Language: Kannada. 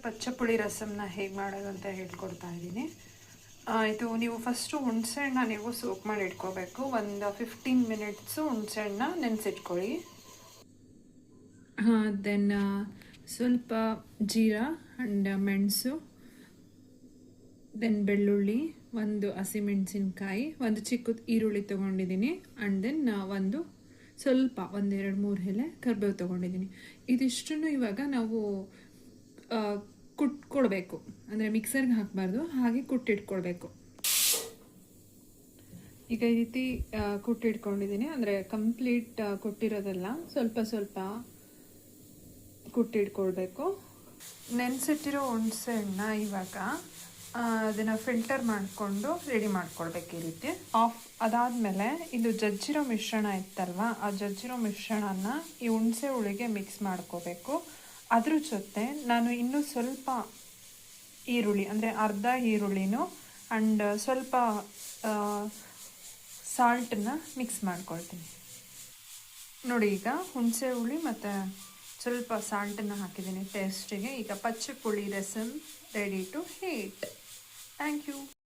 ಪಚ್ಚ ಪುಳಿ ರಸಮ್ನ ಹೇಗೆ ಮಾಡೋದು ಅಂತ ಹೇಳ್ಕೊಡ್ತಾ ಇದ್ದೀನಿ. ಇದು ನೀವು ಫಸ್ಟು ಹುಣಸೆಹಣ್ಣ ನೀವು ಸೋಕ್ ಮಾಡಿ ಇಟ್ಕೋಬೇಕು. ಒಂದು 15 ಮಿನಿಟ್ಸು ಹುಣಸೆಹಣ್ಣ ನೆನೆಸಿಟ್ಕೊಳ್ಳಿ. ದೆನ್ ಸ್ವಲ್ಪ ಜೀರಾ ಆ್ಯಂಡ್ ಮೆಣಸು, ದೆನ್ ಬೆಳ್ಳುಳ್ಳಿ, ಒಂದು ಹಸಿಮೆಣಸಿನ್ಕಾಯಿ, ಒಂದು ಚಿಕ್ಕ ಈರುಳ್ಳಿ ತೊಗೊಂಡಿದ್ದೀನಿ, ಆ್ಯಂಡ್ ದೆನ್ ಒಂದು 2-3 ಎಲೆ ಕರಿಬೇವು ತೊಗೊಂಡಿದ್ದೀನಿ. ಇದಿಷ್ಟನ್ನು ಇವಾಗ ನಾವು ಕುಟ್ಕೊಳ್ಬೇಕು, ಅಂದರೆ ಮಿಕ್ಸರ್ಗೆ ಹಾಕಬಾರ್ದು, ಹಾಗೆ ಕುಟ್ಟಿಟ್ಕೊಳ್ಬೇಕು. ಈಗ ಈ ರೀತಿ ಕುಟ್ಟಿಟ್ಕೊಂಡಿದ್ದೀನಿ, ಅಂದರೆ ಕಂಪ್ಲೀಟ್ ಕುಟ್ಟಿರೋದಲ್ಲ, ಸ್ವಲ್ಪ ಕುಟ್ಟಿಟ್ಕೊಳ್ಬೇಕು. ನೆನೆಸಿಟ್ಟಿರೋ ಹುಣಸೆಹಣ್ಣ ಇವಾಗ ಅದನ್ನು ಫಿಲ್ಟರ್ ಮಾಡಿಕೊಂಡು ರೆಡಿ ಮಾಡ್ಕೊಳ್ಬೇಕು ಈ ರೀತಿ. ಅದಾದಮೇಲೆ ಇದು ಜಜ್ಜಿರೋ ಮಿಶ್ರಣ ಇತ್ತಲ್ವ, ಆ ಜಜ್ಜಿರೋ ಮಿಶ್ರಣನ ಈ ಹುಣಸೆ ಹುಳಿಗೆ ಮಿಕ್ಸ್ ಮಾಡ್ಕೋಬೇಕು. ಅದ್ರ ಜೊತೆ ನಾನು ಇನ್ನೂ ಸ್ವಲ್ಪ ಈರುಳ್ಳಿ, ಅಂದರೆ ಅರ್ಧ ಈರುಳ್ಳಿನೂ ಆ್ಯಂಡ್ ಸ್ವಲ್ಪ ಸಾಲ್ಟನ್ನ ಮಿಕ್ಸ್ ಮಾಡ್ಕೊಳ್ತೀನಿ. ನೋಡಿ, ಈಗ ಹುಣಸೆ ಹುಳಿ ಮತ್ತು ಸ್ವಲ್ಪ ಸಾಲ್ಟನ್ನು ಹಾಕಿದ್ದೀನಿ ಟೇಸ್ಟಿಗೆ. ಈಗ ಪಚ್ಚ ಪುಳಿ rasam ready to heat. Thank you.